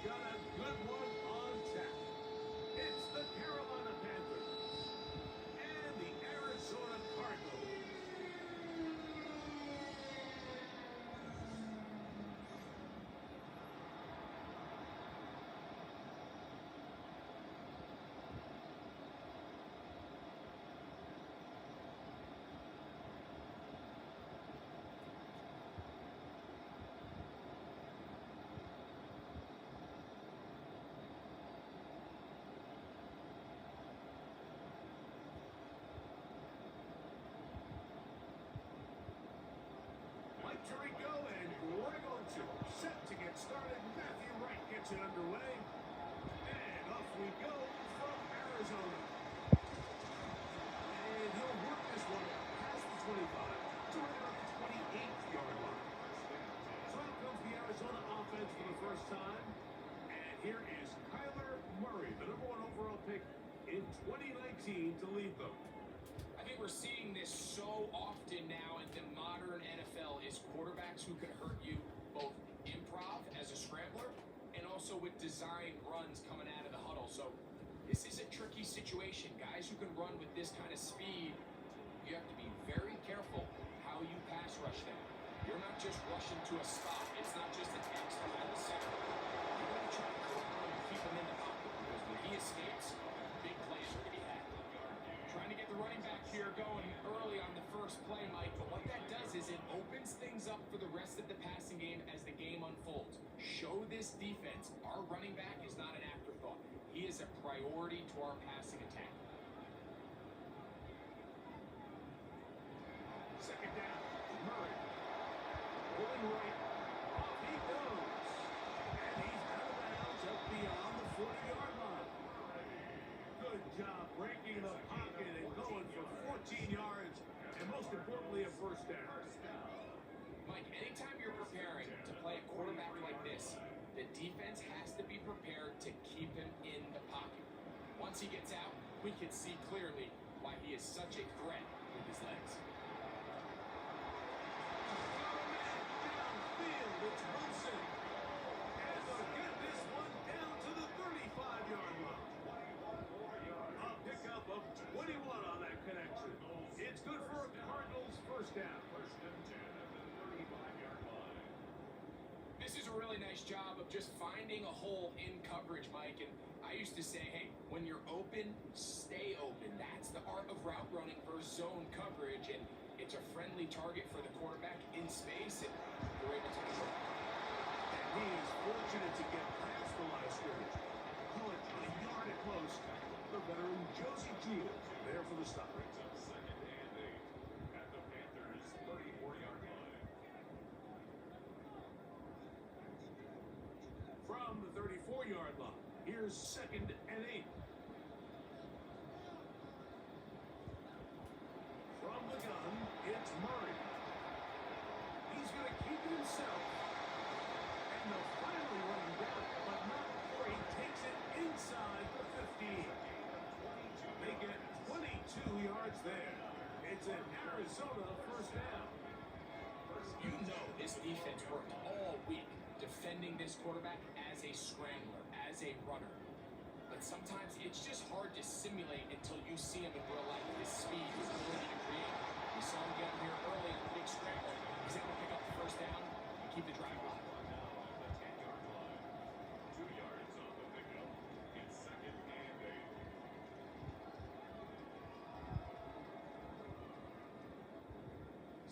got a good one on tap. It's the Carolina Panthers and the Arizona Cardinals. To go and Greg Olsen set to get started. Matthew Wright gets it underway. And off we go from Arizona. And he'll work this one past the 25 to about the 28-yard line. So out comes the Arizona offense for the first time. And here is Kyler Murray, the #1 overall pick in 2019 to lead them. I think we're seeing this so often now in the modern NFL is quarterbacks who can hurt you both improv as a scrambler and also with design runs coming out of the huddle. So this is a tricky situation. Guys who can run with this kind of speed, you have to be very careful how you pass rush them. You're not just rushing to a spot. It's not just an X behind the center. You're going to try to corral him and keep him in the pocket because when he escapes, big plays are going to be had. Trying to get the running back here going early on the first play, Mike, but what that does is it opens things up for the rest of the passing game as the game unfolds. Show this defense our running back is not an afterthought. He is a priority to our passing attack. Second down, Murray. Rolling right, off he goes. And he's out of bounds up beyond the 40-yard line. Good job breaking the pocket and going for 14 yards, and most importantly, a first down. Mike, anytime you're preparing to play a quarterback like this, the defense has to be prepared to keep him in the pocket. Once he gets out, we can see clearly why he is such a threat with his legs. Downfield, it's Wilson. And they'll get this one down to the 35-yard line. A pickup of 21 on that connection. It's good for a Cardinals first down. This is a really nice job of just finding a hole in coverage, Mike. And I used to say, hey, when you're open, stay open. That's the art of route running versus zone coverage. And it's a friendly target for the quarterback in space, and you're able to control it. And he is fortunate to get past the line of scrimmage. Call it a yard at close. The veteran Josie Jewell there for the stop. Second and 8 at the Panthers' 34-yard line. From the 34-yard line, here's second and 8. From the gun, it's Murray. He's going to keep it himself. And they'll finally run him down, but not before he takes it inside the 15. They get 22 yards there. It's an Arizona first down. You know this defense worked all week defending this quarterback as a scrambler, as a runner. But sometimes it's just hard to simulate until you see him in real life. His speed, his ability to create. We saw him get here early on the big scramble. He's able to pick up the first down and keep the drive alive. 10-yard line. 2 yards on the pickup. It's second and 8.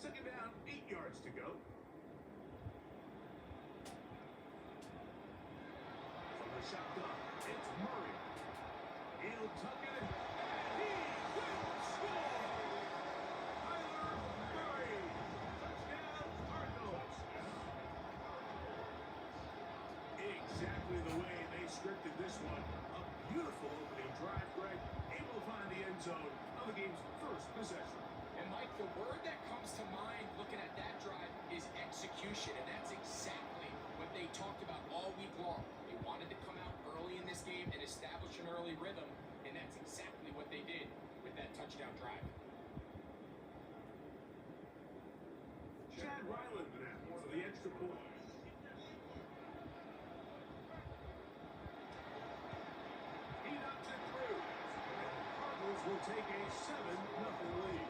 Second down, 8 yards to go. From the shotgun, it's Murray. He'll tuck it in, and he will score! Kyler Murray! Touchdown, Cardinals! Exactly the way they scripted this one. A beautiful opening drive, Greg. Able to find the end zone on the game's first possession. And Mike, the word that comes to mind looking at that drive is execution, and that's exactly what they talked about all week long. They wanted to come out early in this game and establish an early rhythm, and that's exactly what they did with that touchdown drive. Chad Ryland now for the extra point. take a 7-0 lead.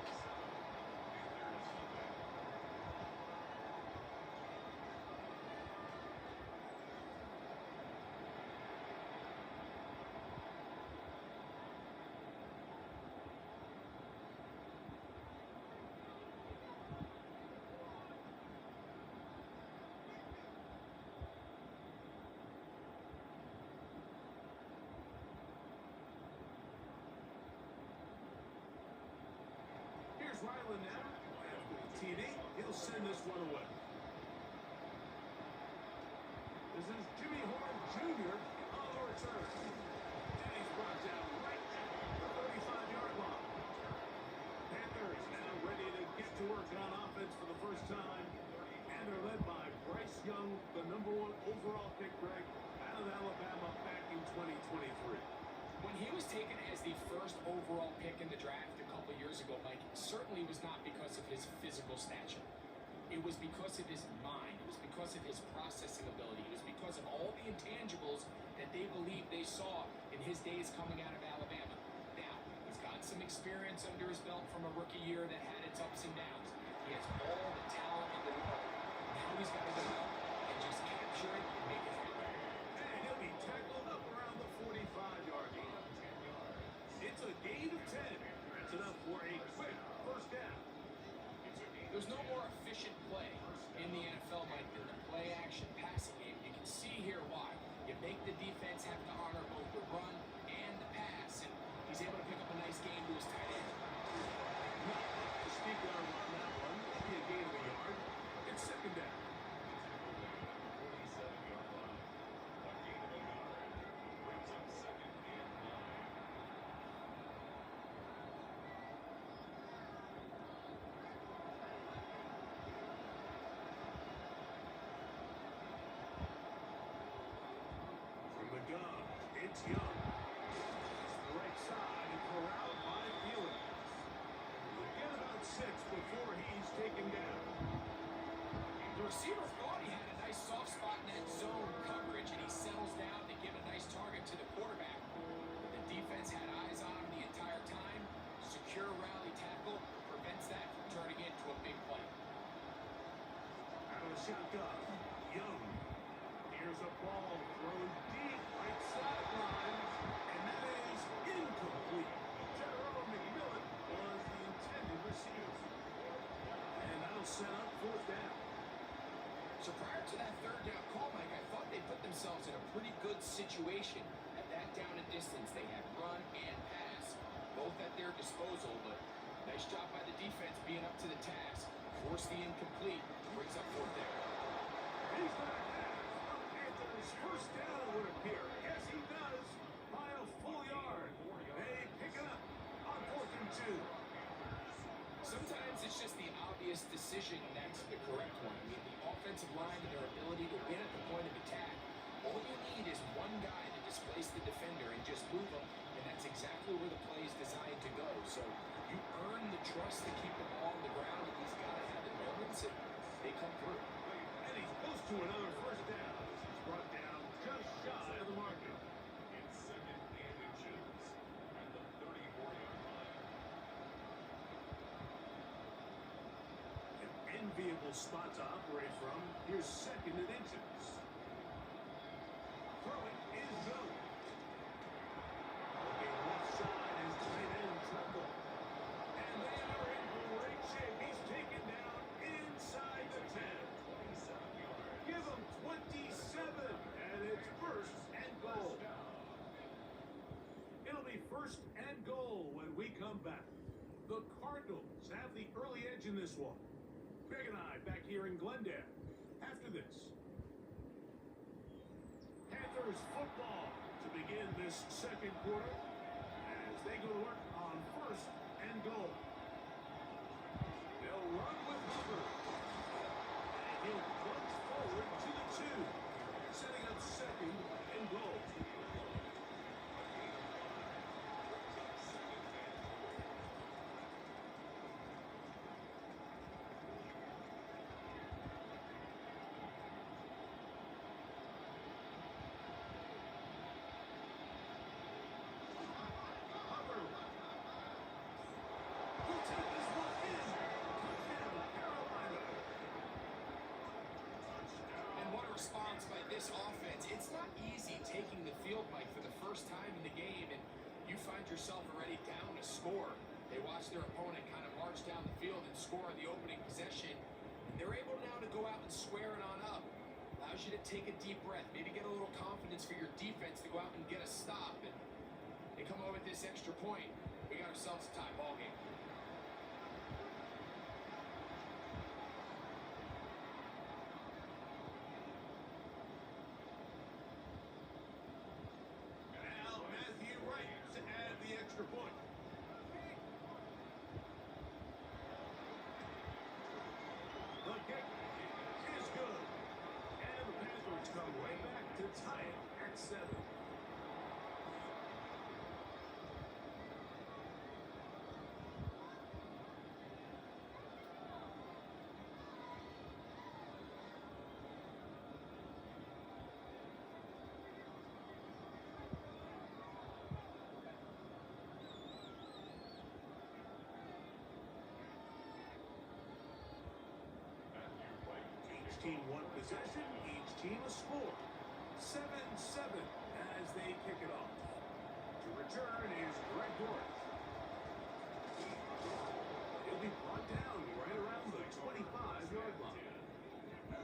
Here's Ryland now. After the TD, he'll send this one away. This is Jimmy Horn Jr. on the return. And he's brought down right at the 35-yard line. Panthers now ready to get to work on offense for the first time. And they're led by Bryce Young, the #1 overall pick, Greg, out of Alabama back in 2023. When he was taken as the first overall pick in the draft a couple years ago, Mike, it certainly was not because of his physical stature. It was because of his mind. It was because of his processing ability. It was because of all the intangibles that they believed they saw in his days coming out of Alabama. Now, he's got some experience under his belt from a rookie year that had its ups and downs. He has all the talent in the world. Now he's got to go out and just capture it and make it happen. And he'll be tackled up around the 45-yard line. It's a gain of 10. That's enough for a quick first down. There's no more efficient play in the NFL, Mike, than the play-action passing game. You can see here why. You make the defense have to honor both the run and the pass, and he's able to pick up a nice game to his tight end. Not much to speak of on that one. Maybe a gain of a yard. It's second down. 47-yard line. A gain of a yard. Brings up 2nd and 9. From the gun, it's Young. Right side and corralled by Felix. We'll get about 6 before he's taken down. The receiver thought he had a nice soft spot in that zone coverage, and he settles down to give a nice target to the quarterback. The defense had eyes on him the entire time. Secure rally tackle prevents that from turning into a big play. Out of the shotgun, Young. Here's a ball thrown deep right sideline, and that is incomplete. Jerome McMillan was the intended receiver. And that'll set up fourth down. So prior to that third down call, Mike, I thought they put themselves in a pretty good situation at that down and distance. They had run and pass, both at their disposal, but nice job by the defense being up to the task. Force the incomplete, brings up fourth down. He's going to have a Panthers first down, it would appear. Yes, he does. By a full yard. They pick it up on 4th and 2. Sometimes it's just the obvious decision that's the correct one. I mean, the offensive line and their ability to win at the point of attack, all you need is one guy to displace the defender and just move him, and that's exactly where the play is designed to go. So you earn the trust to keep the ball on the ground, and he's got to have the moments, and they come through. And he's close to another first down. He's brought down just shy of the marker. It's 2nd and inches. At the 34-yard line. An enviable spot to operate from. Here's 2nd and inches. Throwing is Young. Looking left side as tight end trouble. And they are in great shape. He's taken down inside the 10. 27 yards. Give him 27, and it's first and goal. It'll be first and goal when we come back. The Cardinals have the early edge in this one. Greg and I back here in Glendale after this. Panthers football to begin this second quarter as they go to work on first and goal. They'll run with Hubbard. And he'll plunge forward to the 2, setting up 2nd and goal. this offense, it's not easy taking the field, Mike, for the first time in the game, and you find yourself already down a score. They watch their opponent kind of march down the field and score on the opening possession, and they're able now to go out and square it on up. Allows you to take a deep breath, maybe get a little confidence for your defense to go out and get a stop, and they come over with this extra point. We got ourselves a tie ball game. Now Matthew Wright to add the extra point. The kick is good. And the Panthers come right back to tie it at 7. Each team one possession, each team a score. 7-7 as they kick it off. To return is Greg Dortch. He'll be brought down right around the 25-yard line.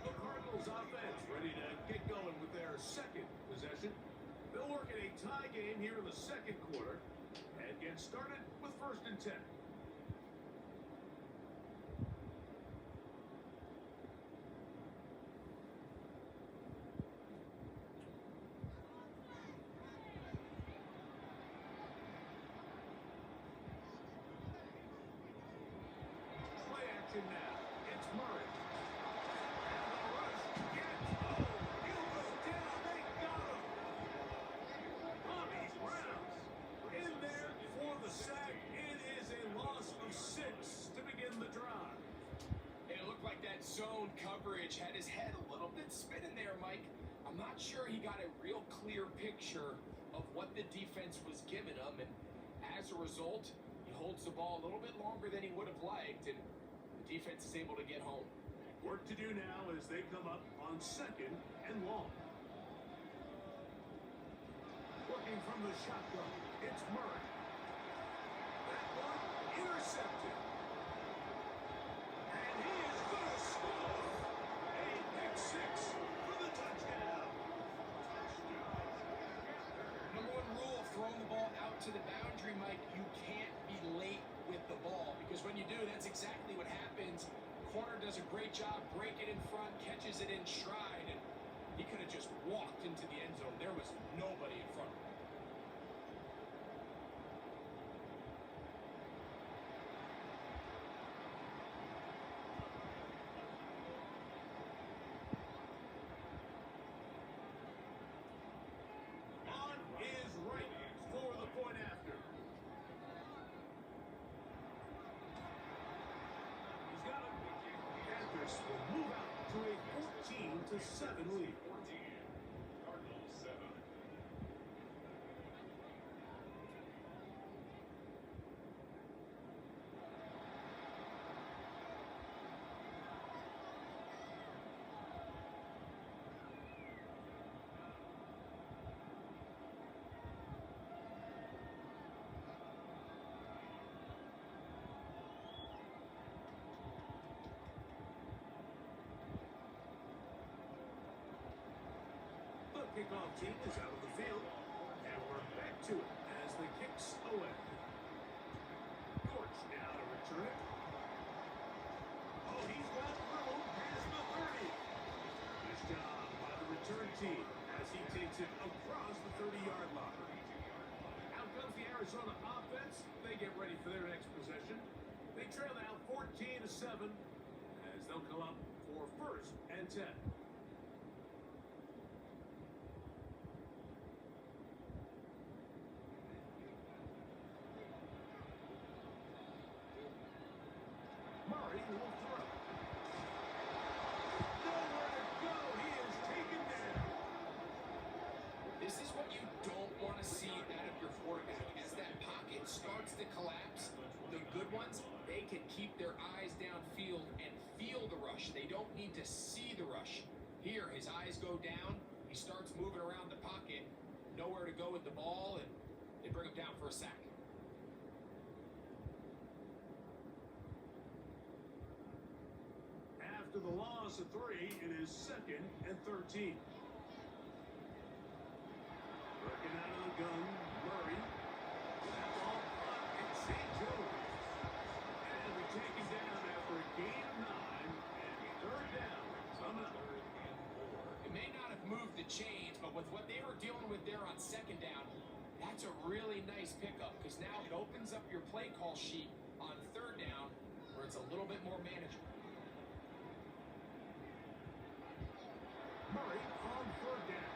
The Cardinals offense ready to get going with their second possession. They'll work in a tie game here in the second quarter and get started with 1st and 10. Play action now. It's Murray. And the rush gets. Oh, he was down. They got him. Bobby Brown in there for the sack. It is a loss of 6 to begin the drive. It looked like that zone coverage had his head a little bit spinning there, Mike. I'm not sure he got a real clear picture of what the defense was giving him, and as a result, he holds the ball a little bit longer than he would have liked, and the defense is able to get home. Work to do now as they come up on 2nd and long. Working from the shotgun, it's Murray. That one intercepted. And he is going to score. A pick 6 for the touchdown. Number one rule of throwing the ball out to the boundary, Mike, you can't be late with the ball, because when you do, that's exactly what happens. Corner does a great job breaking in front, catches it in stride, and he could have just walked into the end zone. There was nobody in front of him. On is right for the point after. He's got it. Panthers will move out to a 14-7 lead. 14. Cardinals 7. The kickoff team is out of the field, and we're back to it as the kicks away. Dortch now to return it. Oh, he's got room past the 30. Nice job by the return team as he takes it across the 30-yard line. Out comes the Arizona offense. They get ready for their next possession. They trail now 14-7 as they'll come up for 1st and 10. Murray will throw. Nowhere to go. He is taken down. This is what you don't want to see out of your quarterback. As that pocket starts to collapse, the good ones, they can keep their eyes downfield and feel the rush. They don't need to see the rush. Here, his eyes go down. He starts moving around the pocket, nowhere to go with the ball, and they bring him down for a sack. After the loss of 3, it is 2nd and 13. Working out of the gun, Murray. That ball caught in St. Joe. And we take him down after a gain of 9. And 3rd down. Coming up. It may not have moved the chains, but with what they were dealing with there on 2nd down, that's a really nice pickup because now it opens up your play call sheet on 3rd down where it's a little bit more manageable. Murray on 3rd down.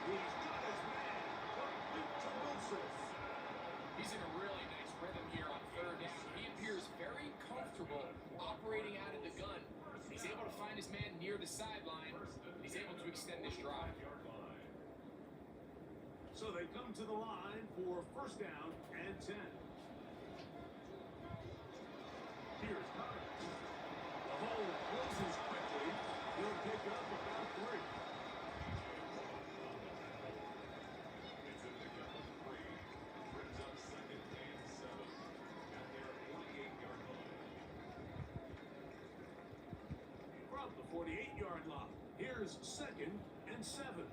He's got his man. Complete to Wilson. He's in a really nice rhythm here on 3rd down. He appears very comfortable operating out of the gun. He's able to find his man near the sideline. He's able to extend this drive. So they come to the line for 1st down and 10. Here's Carter. The hole closes quickly. He'll pick up about 3. It's in the count of 3. Brings up 2nd and 7 at their 48-yard line. From the 48-yard line, here's 2nd and 7.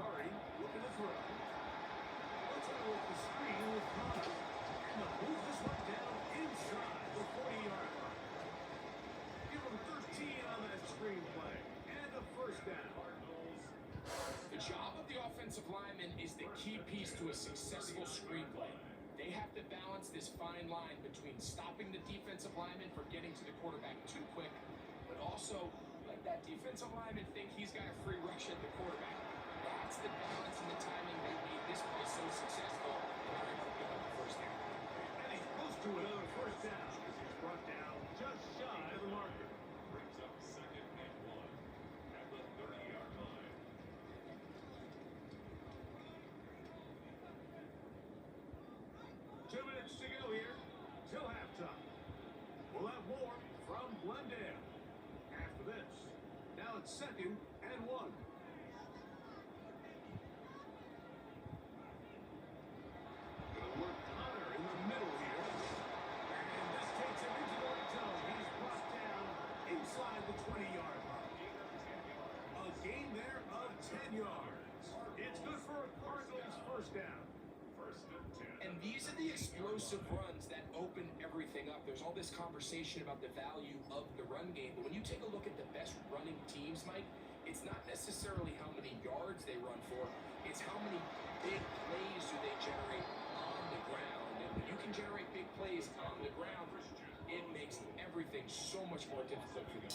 Murray looking to throw. Let's go with the screen with Connor. And they'll move this one down inside the 40-yard line. Give him 13 on that screen play. And a 1st down. The job of the offensive lineman is the key piece to a successful screenplay. They have to balance this fine line between stopping the defensive lineman from getting to the quarterback too quick, but also let that defensive lineman think he's got a free rush at the quarterback. That's the balance and the timing that made this play so successful. And they're able to pick up the 1st down. And he's close to another 1st down as he's brought down just shy of the marker. Brings up 2nd and 1 at the 30-yard line. 2 minutes to go here till halftime. We'll have more from Glendale after this. Now it's 2nd and 1. Gonna work Connor in the middle here. And this takes him into the red zone. He's brought down inside the 20-yard line. A gain there of 10 yards. It's good for a Cardinals 1st down. 1st and 10. And these are the explosive runs that open everything up. There's all this conversation about the value of the run game, but when you take a look at the best running teams, Mike, it's not necessarily how many yards they run for, it's how many big plays do they generate on the ground. And when you can generate big plays on the ground, it makes everything so much more difficult for them.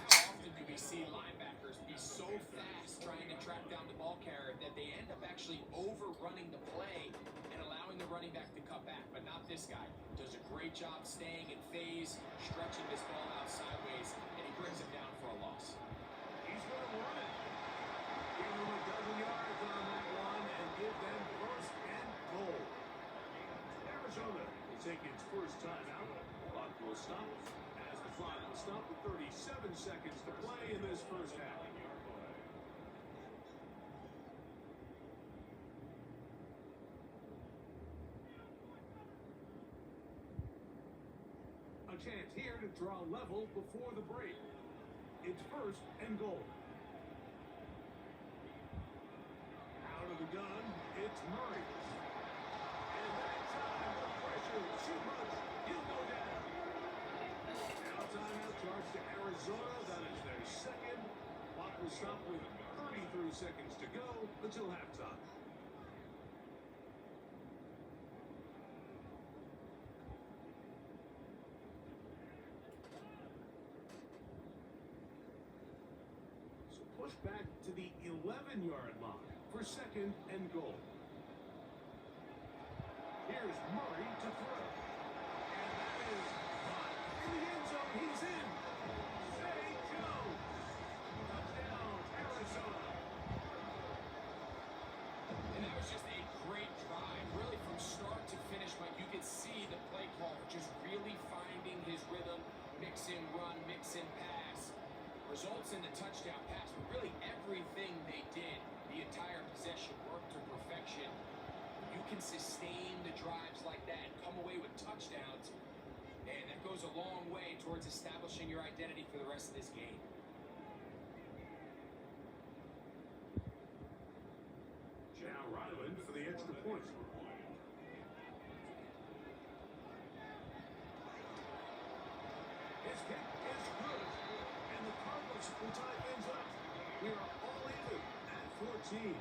How often do we see linebackers be so fast trying to track down the ball carrier that they end up actually overrunning the play and allowing the running back to cut back? But not this guy. Does a great job staying in phase, stretching this ball out sideways, and he brings it down for a loss. He's going to run it. Give him a dozen yards on that one and give them 1st and goal. Arizona will take its 1st time out. Clock will stop as the clock will stop with 37 seconds to play in this 1st half. A chance here to draw level before the break. It's 1st and goal. Out of the gun, it's Murray. And that time, the pressure too much. He'll go down. Now timeout charge to Arizona. That is their 2nd. Clock will stop with 33 seconds to go until halftime. Push back to the 11-yard line for 2nd and goal. Here's Murray to throw. And that is caught in the end zone. He's in. Say Joe. Touchdown, Arizona. And that was just a great drive, really from start to finish. But you could see the play caller just really finding his rhythm, mix in run, mix in pass. possession. You can sustain the drives like that and come away with touchdowns, and that goes a long way towards establishing your identity for the rest of this game. Now Ryland for the extra point. His kick is good, and the Cardinals will tie things up. We are all even at 14.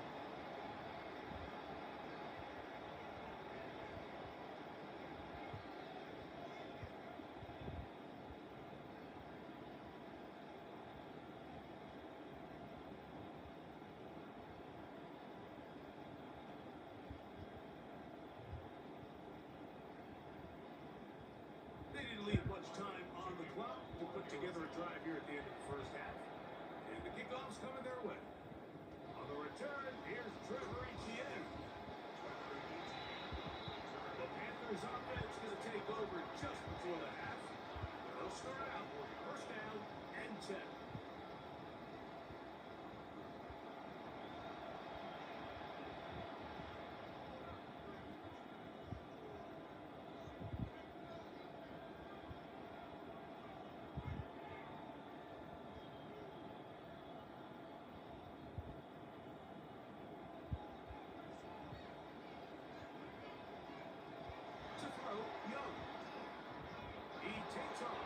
They didn't leave much time on the clock to put together a drive here at the end of the first half. And the kickoff's coming their way. On the return, here's Trevor Etienne. The Panthers offense going to take over just before the half. They'll start out first down and 10. To throw, Young. He takes off.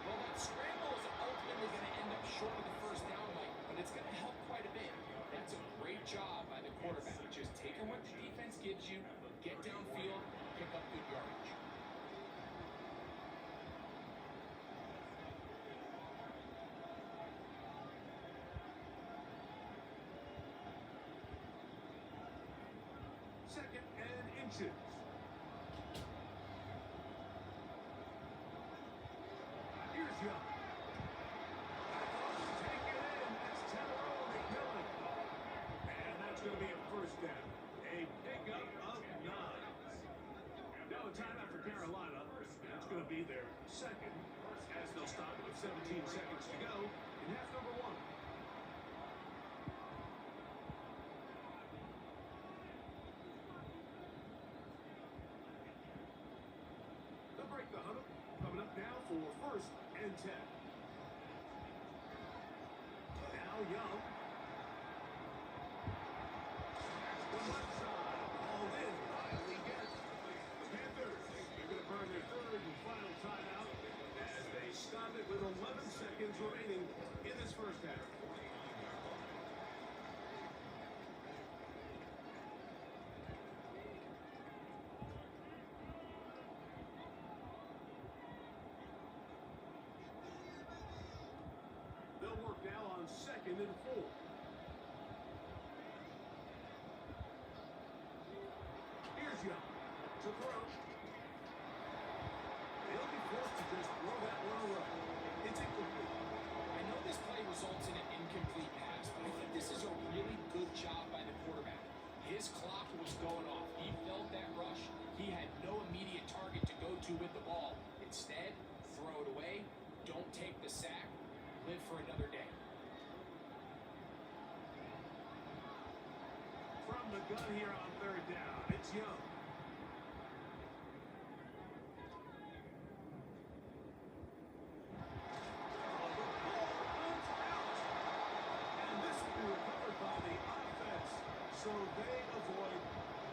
Well, that scramble is ultimately going to end up short of the first down, Mike, but it's going to help quite a bit. That's a great job by the quarterback. Just taking what the defense gives you, get downfield, pick up good yardage. Second and inches. Here's Young. Take it in. That's 10 in a row. They kill it. And that's going to be a first down. A pickup of 9. Now a timeout for Carolina. That's going to be their second, as they'll stop with 17 seconds to go in half number 1. They'll break the huddle. Coming up now for first and 10. Now Young. The left side. All in by Leggett. The Panthers, they're going to burn their third and final timeout as they stop it with 11 seconds remaining in this first half. They'll work now on second and 4. Here's Young to throw. They'll be forced to just throw that one away. It's incomplete. I know this play results in an incomplete pass, but I think this is a really good job by the quarterback. His clock was going off. He felt that rush. He had no immediate target to go to with the ball. Instead, throw it away. Don't take the sack. Live for another day. From the gun here on third down, it's Young. Oh, the ball runs out. And this will be recovered by the offense. So they avoid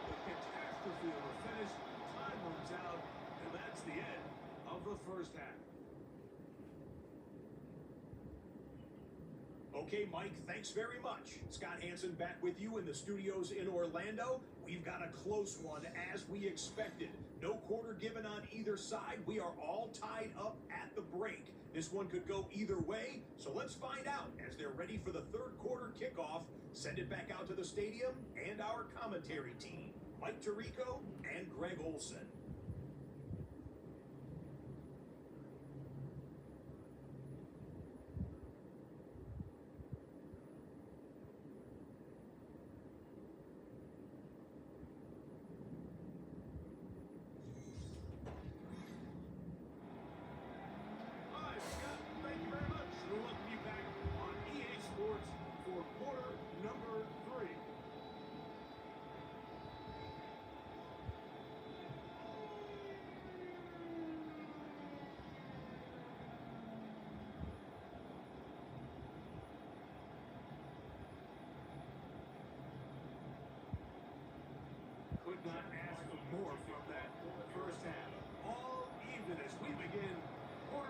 the catastrophe of a finish. Time runs out, and that's the end of the first half. Okay, Mike, thanks very much. Scott Hansen back with you in the studios in Orlando. We've got a close one, as we expected. No quarter given on either side. We are all tied up at the break. This one could go either way, so let's find out as they're ready for the third quarter kickoff. Send it back out to the stadium and our commentary team, Mike Tirico and Greg Olson. Hi, Scott. Thank you very much. We welcome you back on EA Sports for quarter number 3.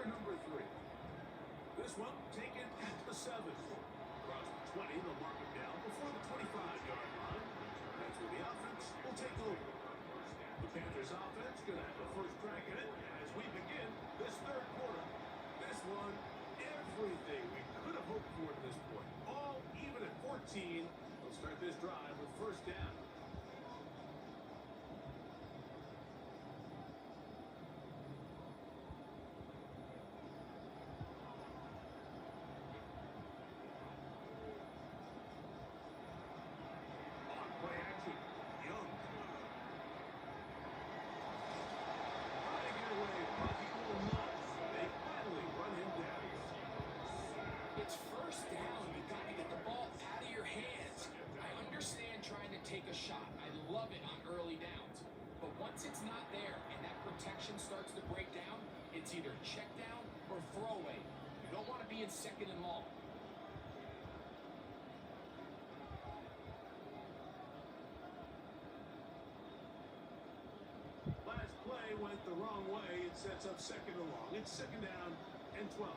number 3. This one taken at the 7. Across the 20, they'll mark him down before the 25-yard line. That's where the offense will take over. The Panthers offense going to have the first crack at it as we begin this third quarter. This one, everything we could have hoped for at this point. All even at 14. They'll start this drive with first down. On play action, Young. Trying to get away, but he will not. They finally run him down. It's first down. You got to get the ball out of your hands. I understand trying to take a shot. I love it on early downs. But once it's not there and that protection starts to break down, it's either check down or throwaway. You don't want to be in second and long. Last play went the wrong way. It sets up second and long. It's second down and 12.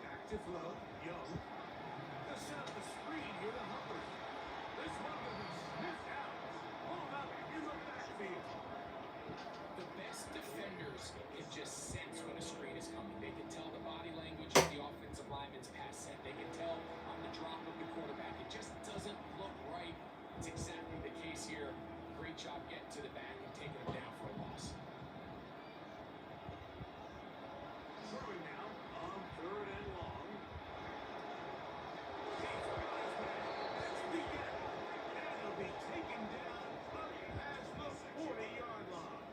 Back to throw. Young. The set up the screen here to Hubbard. This one will be sniffed out. Pulled up in the backfield. The best defenders can just sense when a screen is coming. They can tell the body language of the offensive lineman's pass set. They can tell on the drop of the quarterback. It just doesn't look right. It's exactly the case here. Great job getting to the back and taking him down for a loss. Throwing now on third and long. He's got his man. That's the end. And he'll be taken down up past the 40-yard line.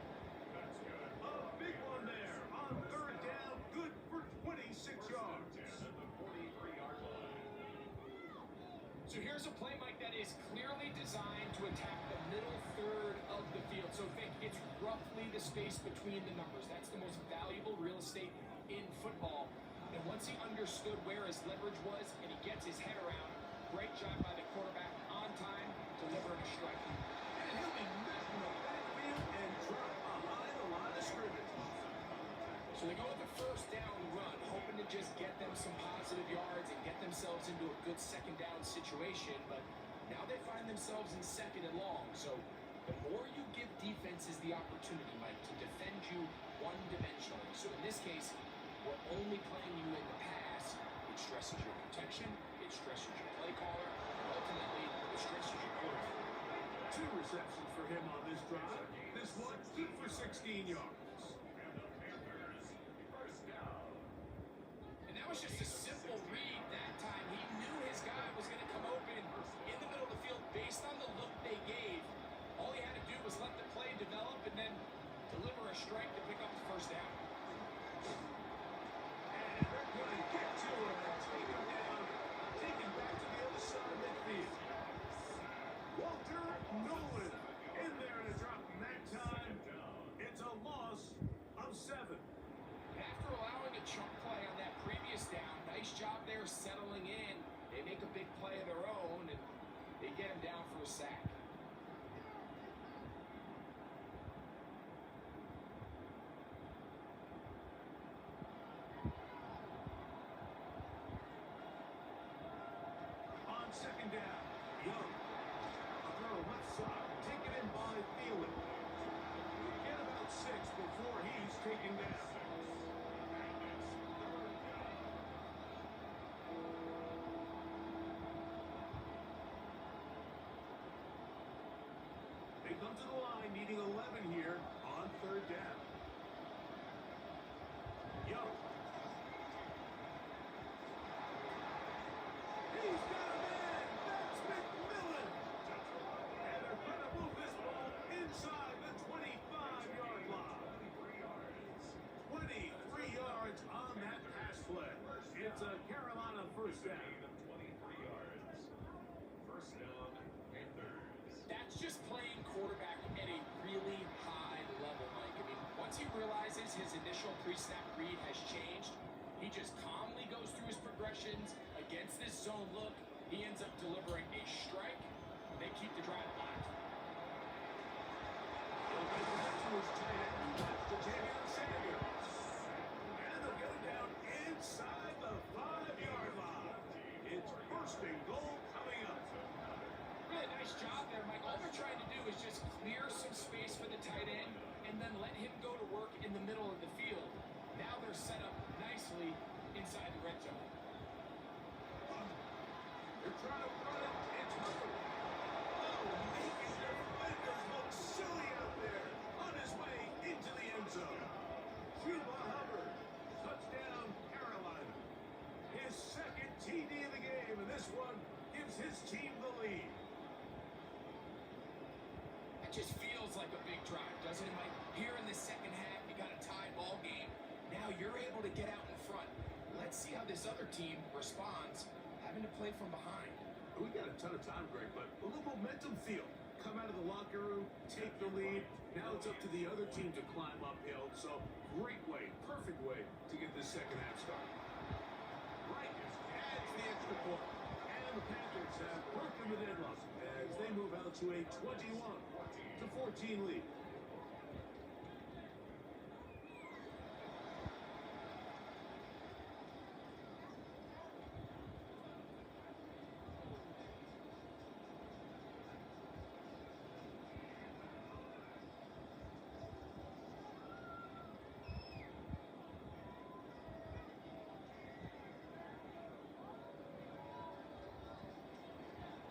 That's good. A big one there on third down. Good for 26 yards. At the 43-yard line. So here's a play, Mike, that is clearly designed to attack the middle third of the field. So think it's roughly the space between the numbers. That's the most valuable real estate in football. And once he understood where his leverage was and he gets his head around, great job by the quarterback on time, delivering a strike. And he'll be met in the backfield and dropped behind the line of scrimmage. So they go with the first down run, hoping to just get them some positive yards and get themselves into a good second down situation. But now they find themselves in second and long. So the more you give defenses the opportunity, Mike, to defend you one-dimensionally. So in this case, we're only playing you in the pass. It stresses your protection. It stresses your play caller. And ultimately, it stresses your quarterback. 2 receptions for him on this drive. This one, good for 16 yards. And the Panthers, first down. And that was just a simple read that time. He knew his guy was going to come open in the middle of the field based on the look they gave. All he had to do was let the play develop and then deliver a strike to pick up the first down. And they're going to get to him and take him down. Take him back to the other side of midfield. Walter Nolan in there to drop him that time. It's a loss of 7. After allowing a chunk play on that previous down, nice job there settling in. They make a big play of their own, and they get him down for a sack. On second down, Young. A throw left side, taken in by Thielen. Get about 6 before he's taken down. They come to the line needing 11 here on third down. Young. He's got a man. That's McMillan. And they're going to move this ball inside the 25-yard line. 23 yards on that pass play. It's a Carolina first down. 23 yards. First down, Panthers. That's just playing quarterback at a really high level, Mike. I mean, once he realizes his initial pre-snap read has changed, he just calmly goes through his progressions against this zone look. He ends up delivering a strike. They keep the drive alive. He'll get back to his tight end. That's to Ja'Tavion Sanders. nice job there, Mike. All they're trying to do is just clear some space for the tight end and then let him go to work in the middle of the field. Now they're set up nicely inside the red zone. They're trying to run it. It's Hubbard. Oh, making their defenders look silly out there. On his way into the end zone. Cuba Hubbard. Touchdown, Carolina. His second TD of the game, and this one gives his team the lead. It just feels like a big drive, doesn't it, Mike? Here in the second half, you got a tie ball game. Now you're able to get out in front. Let's see how this other team responds, having to play from behind. We got a ton of time, Greg, but a little momentum feel. Come out of the locker room, take the lead. Now it's up to the other team to climb uphill. So great way, perfect way to get this second half started. Right adds the extra point. And the Panthers have broken the deadlock as they move out to a 21-14 lead.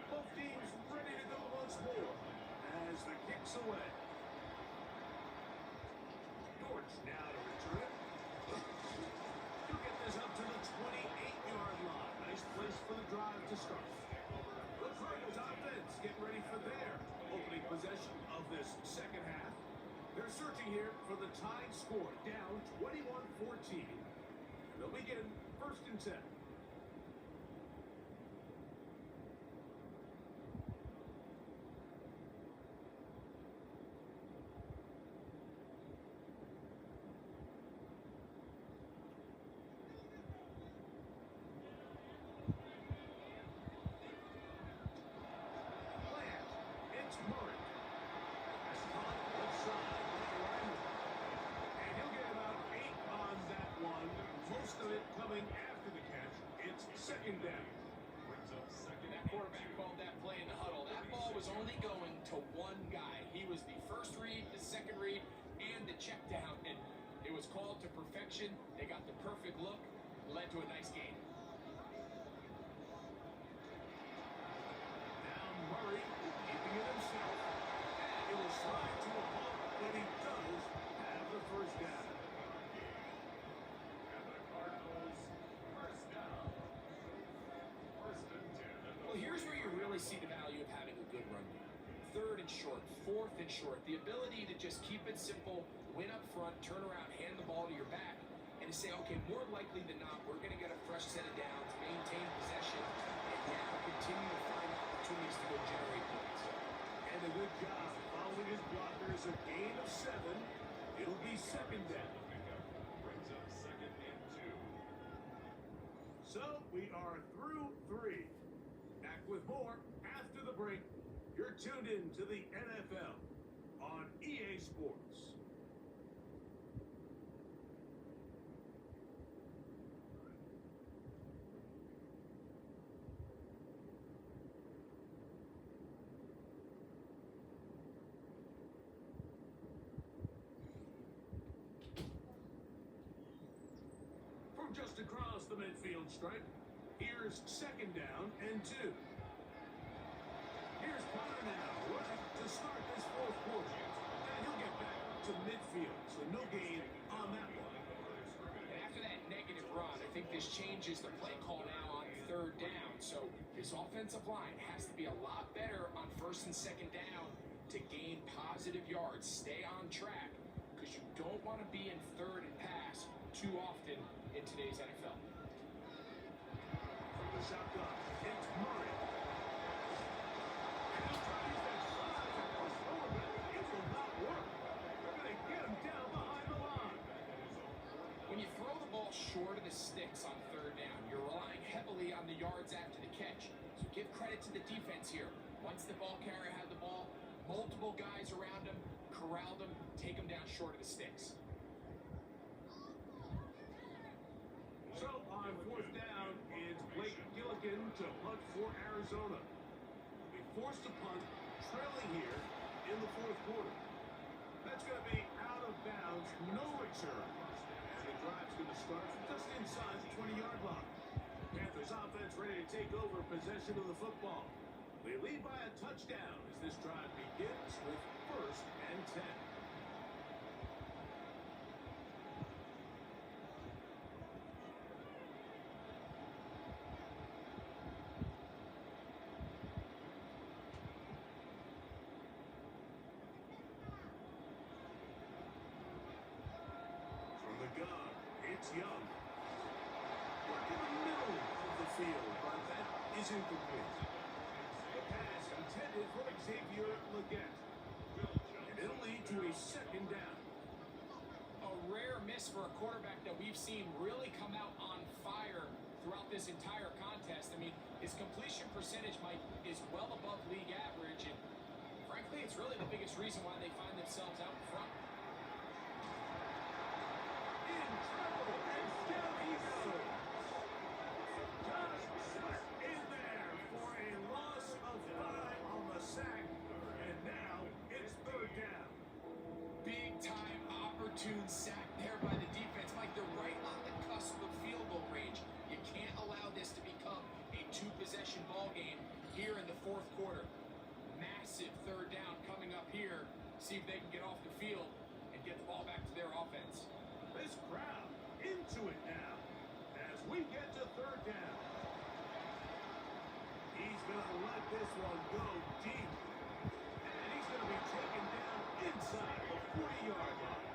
Both teams ready to go once more as the kick's away. Dortch now to return it. He'll get this up to the 28-yard line. Nice place for the drive to start. The Cardinals offense getting ready for their opening possession of this second half. They're searching here for the tied score, down 21-14. They'll begin 1st and 10. It's Murray. Pass caught left side, and he'll get about 8 on that one. Most of it coming after the catch. It's second down. Brings up second. That quarterback called that play in the huddle. That ball was only going to one guy. He was the first read, the second read, and the check down. And it was called to perfection. They got the perfect look. Led to a nice game. Now Murray keeping it himself. And it will slide to a ball, but he does have the first down. And the Cardinals first down. 1st and 10. Well, here's where you really see the value of having a good run game. 3rd and short, 4th and short. The ability to just keep it simple, win up front, turn around, hand the ball to your back, and to say, okay, more likely than not, we're going to get a fresh set of downs, maintain possession, and now continue to find opportunities to go generate points. And a good job following his blockers. A gain of 7. It'll be second down. Brings up 2nd and 2. So we are through 3. Back with more after the break. You're tuned in to the NFL on EA Sports. From just across the midfield stripe, here's second down and 2. Here's Connor now, right to start this 4th quarter. And he'll get back to midfield, so no gain on that one. And after that negative run, I think this changes the play call now on 3rd down. So this offensive line has to be a lot better on 1st and 2nd down to gain positive yards. Stay on track, because you don't want to be in 3rd and pass too often in today's NFL. From the shotgun, it's Murray. And he'll try to use that size on the quarterback. It will not work. They're going to get him down behind the line. When you throw the ball short of the sticks on 3rd down, you're relying heavily on the yards after the catch. So give credit to the defense here. Once the ball carrier had the ball, multiple guys around him, corralled him, take him down short of the sticks. So on 4th down, it's Blake Gilligan to punt for Arizona. Be forced to punt, trailing here in the fourth quarter. That's going to be out of bounds, no return. And the drive's going to start just inside the 20-yard line. Panthers offense ready to take over possession of the football. They lead by a touchdown as this drive begins with 1st and 10. From the gun, it's Young. Working the middle of the field, but that is incomplete. The pass intended for Xavier Legette. And it'll lead to a 2nd down. A rare miss for a quarterback that we've seen really come out on fire throughout this entire contest. I mean, his completion percentage, Mike, is well above league average, and frankly, it's really the biggest reason why they find themselves out in front. In trouble, and down he goes. Josh Sweat in there for a loss of 5 on the sack, and now it's 3rd down. Big time opportune sack there by the defense. Mike, they're right on the cusp of field goal range. You can't allow this to become a 2-possession ball game here in the fourth quarter. Massive 3rd down coming up here. See if they can get off the field and get the ball back to their offense. This crowd into it now as we get to 3rd down. He's going to let this one go deep. And he's going to be taken down inside the 40-yard line.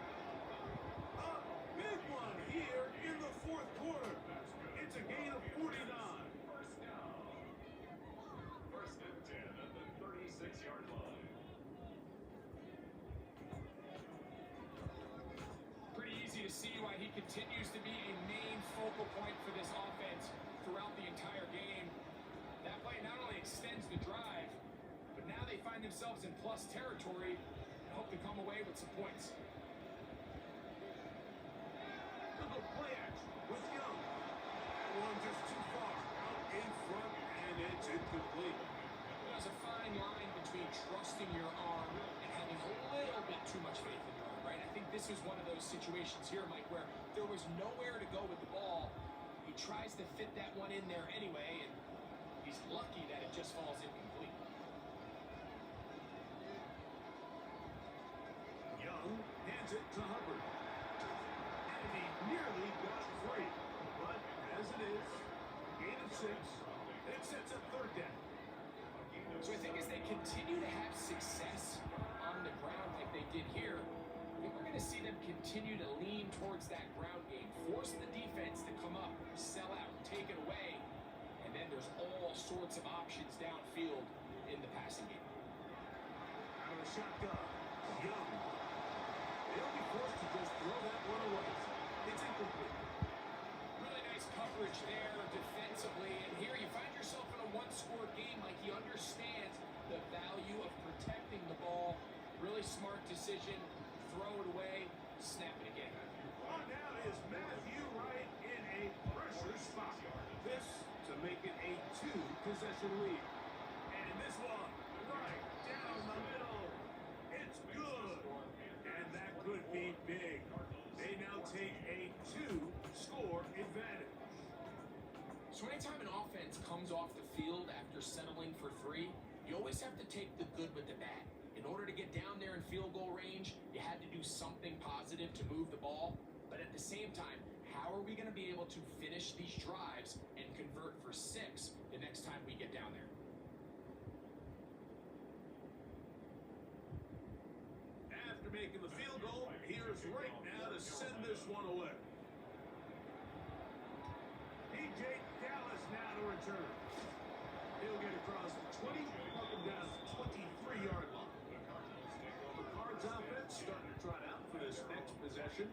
A big one here in the fourth quarter. It's a gain of 49. First down. 1st and 10 at the 36-yard line. Pretty easy to see why he continues to be a main focal point for this offense throughout the entire game. That play not only extends the drive, but now they find themselves in plus territory and hope to come away with some points. To the play action with Young. That one just too far out in front, and it's incomplete. There's a fine line between trusting your arm and having a little bit too much faith in your arm, right? I think this was one of those situations here, Mike, where there was nowhere to go with the ball. He tries to fit that one in there anyway, and he's lucky that it just falls incomplete. Young hands it to Hubbard. And he nearly got free. But as it is, gain of 6, it sets up 3rd down. So I think as they continue to have success on the ground like they did here, I think we're going to see them continue to lean towards that ground game, force the defense to come up, sell out, take it away, and then there's all sorts of options downfield in the passing game. Out of the shotgun, Young. They'll be forced to just throw that one away. It's incomplete. Really nice coverage there defensively, and here you find yourself in a 1-score game. Like, he understands the value of protecting the ball. Really smart decision. Throw it away, snap it again. On down is Matthew Wright in a pressure spot. This to make it a 2-possession lead. And this one, right down the middle. It's good. And that could be big. They now take a 2-score advantage. So anytime an offense comes off the field after settling for 3, you always have to take the good with the bad. In order to get down there in field goal range, you had to do something positive to move the ball. But at the same time, how are we going to be able to finish these drives and convert for 6 the next time we get down there? After making the field goal, here's Wright now to send this one away. DJ Dallas now to return. He'll get across the 20, up and down the 23-yard line. The Cards offense starting to trot out for this next possession.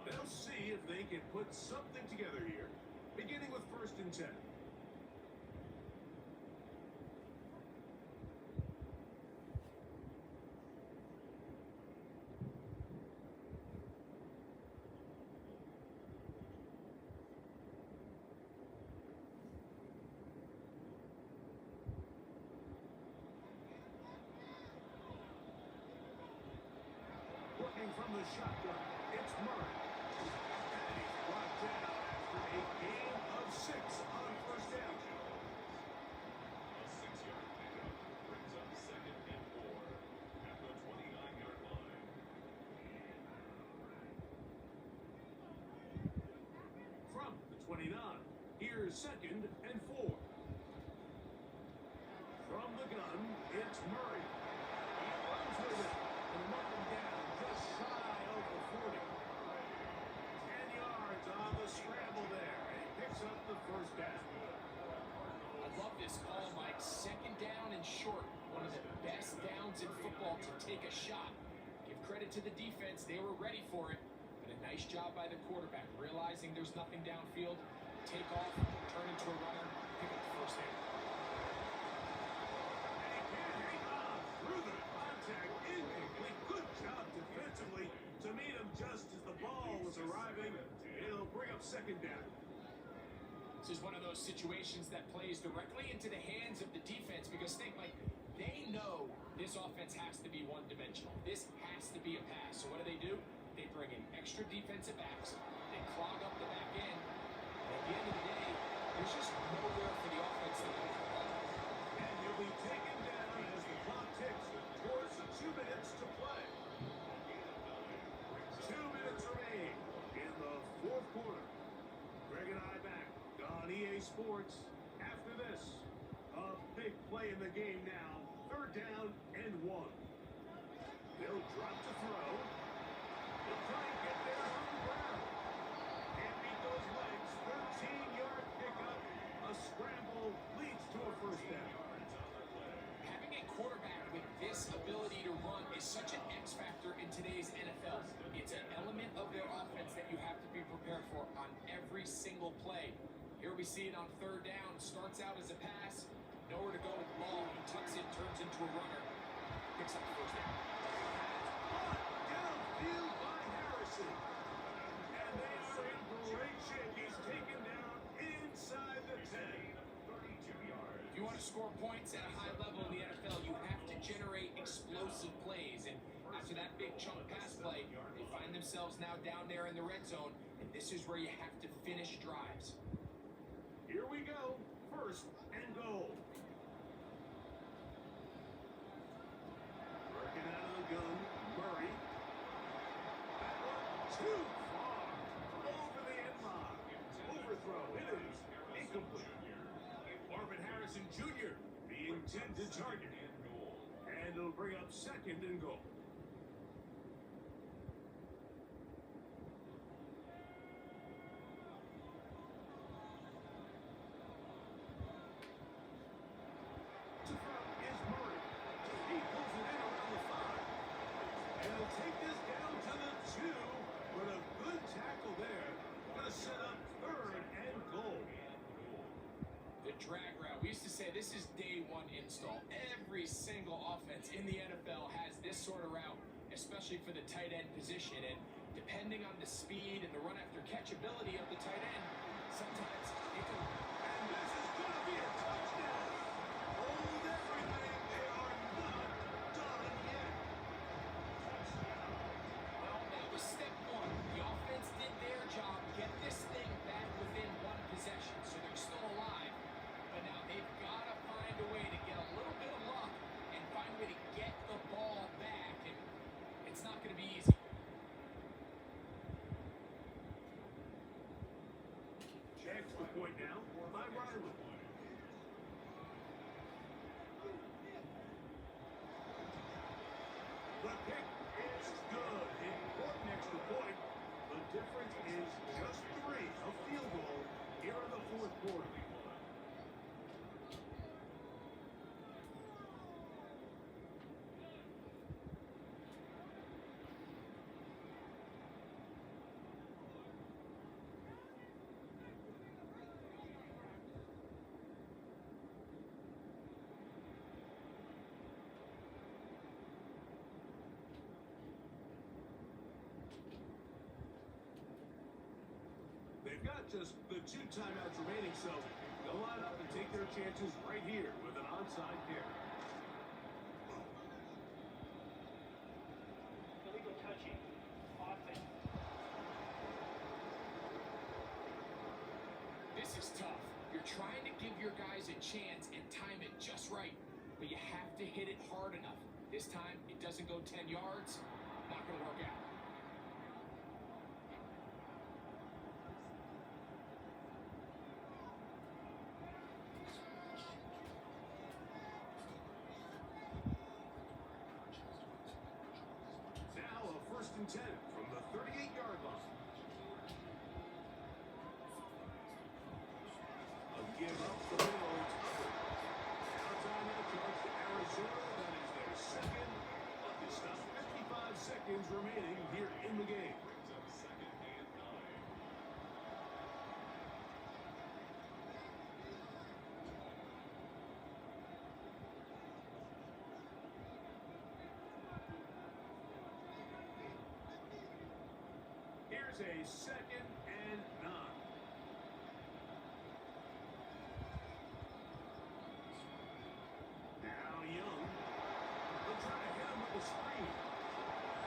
They'll see if they can put something together here, beginning with 1st and 10. from the shotgun. It's Murray. And he's brought down after a gain of 6 on first down. A 6-yard pickup brings up 2nd and 4 at the 29-yard line. From the 29, here's 2nd and 4. From the gun, it's Murray. He runs with it and knocked him down just shy of the 40. 10 yards on the scramble there, and he picks up the first down. I love this call, Mike. 2nd down and short. One of the best downs in football to take a shot. Give credit to the defense. They were ready for it. But a nice job by the quarterback, realizing there's nothing downfield. Take off, turn into a runner, pick up the first down. And he can't hang on through the contact. Incomplete. Good job defensively to meet him just as the ball was arriving. It'll bring up 2nd down. This is one of those situations that plays directly into the hands of the defense because think like they know this offense has to be one-dimensional. This has to be a pass. So what do? They bring in extra defensive backs. They clog up the back end. And at the end of the day, there's just nowhere for the offense to go. And he'll be taken down as the clock ticks towards the 2 minutes to play. 2 minutes remain in the 4th quarter. Greg and I back on EA Sports. After this, a big play in the game now. 3rd down and 1. They'll drop to throw. They'll try and get there on the ground. Can't beat those legs. 13-yard pickup. A scramble leads to a first down. Having a quarterback with this ability to run is such an X factor in today's NFL. It's an element of their offense that you have to be prepared for on every single play. Here we see it on 3rd down. Starts out as a pass. Nowhere to go with the ball. He tucks it, turns into a runner. Picks up the first down. Downfield by Harrison. And they are in great shape. He's taken down inside the 10. 32 yards. If you want to score points at a high level in the NFL, you have to generate explosive plays. And after that big chunk pass play, they find themselves now down there in the red zone. And this is where you have to finish drives. Here we go. 1st and goal. Working out of the gun, Murray. That one too far. Over the end line. Overthrow. It is incomplete. Marvin Harrison Jr. the intended target. And it'll bring up 2nd and goal. To throw is Murray. He pulls it in around the 5. And he'll take this down to the 2. But a good tackle there. Gonna set up 3rd and goal. The drag route. We used to say this is day 1 install. Every single offense in the NFL has this sort of route, especially for the tight end position. And depending on the speed and the run after catch ability of the tight end, sometimes it can. And this is gonna be a touchdown. Hold everything. They are not done yet. Well, that was step 1. The offense did their job, get this thing back within 1 possession, so they're still alive. But now they've got to find a way to get a little bit of luck and find a way to get the ball back. And it's not going to be easy. Extra point now by Riley. The kick is good. Important extra point. The difference is just 3. A field goal here in the 4th quarter. They've got just the 2 timeouts remaining, so they'll line up and take their chances right here with an onside kick. Illegal touching. to hit it hard enough. This time, it doesn't go 10 yards. Not going to work out. Now a 1st and 10 from the 38-yard line. A give up the middle. Outside that charge to Arizona. That is their second. But they stop 55 seconds remaining here in the game. Brings up 2nd and 9. Here's a 2nd and 9. Now Young. They'll try to hit him with the screen.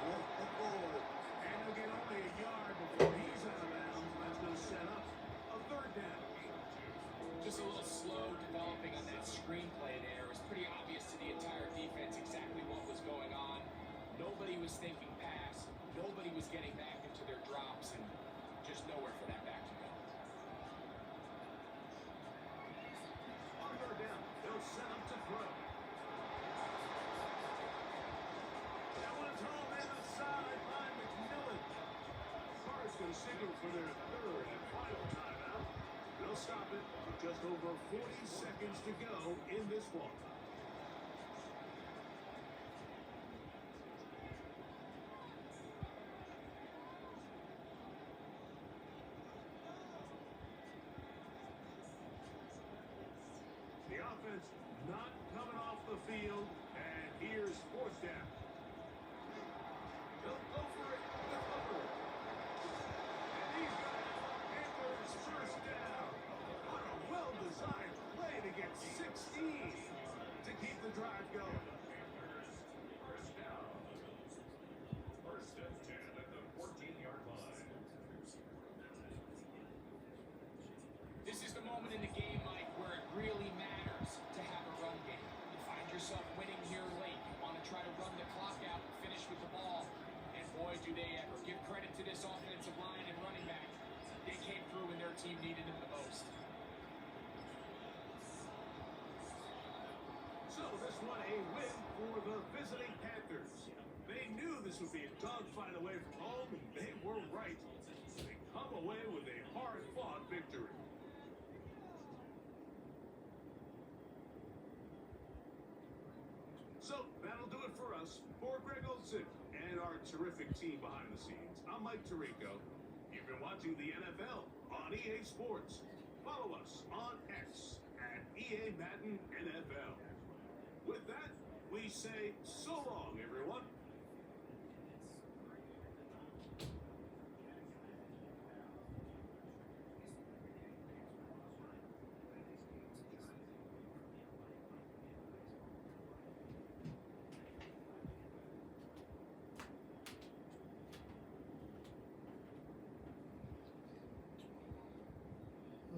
And he'll get only a yard before he's out of bounds. That's going to set up a 3rd down. Just a little slow developing on that screenplay there. It was pretty obvious to the entire defense exactly what was going on. Nobody was thinking pass. Nobody was getting back into their drops, and just nowhere for that back to go. On 3rd down, they'll set up to throw. That one's home inside by McMillan. Carr's going to signal for their 3rd and final timeout. They'll stop it with just over 40 seconds to go in this one. The offense not coming off the field, and here's 4th down. They'll go for it with Hubbard. And he's got it. Panthers first down. What a well-designed play to get 16 to keep the drive going. Panthers first down. 1st and 10 at the 14-yard line. This is the moment in the game, Mike, where it really matters to have a run game. You find yourself winning here late. You want to try to run the clock out and finish with the ball. And boy, do they ever. Give credit to this offensive line and running back. They came through when their team needed them the most. So this one a win for the visiting Panthers. They knew this would be a dogfight away from home, and they were right. They come away with a hard-fought victory. So that'll do it for us. For Greg Olson and our terrific team behind the scenes, I'm Mike Tirico. You've been watching the NFL on EA Sports. Follow us on X at EA Madden NFL. With that, we say so long, everyone.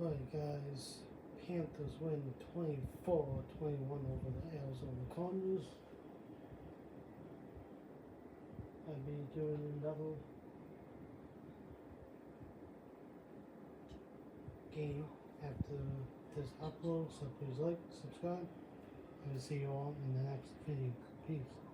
Alright guys, Panthers win 24-21 over the Arizona Cardinals. I'll be doing another game after this upload, so please like, subscribe, and I'll see you all in the next video. Peace.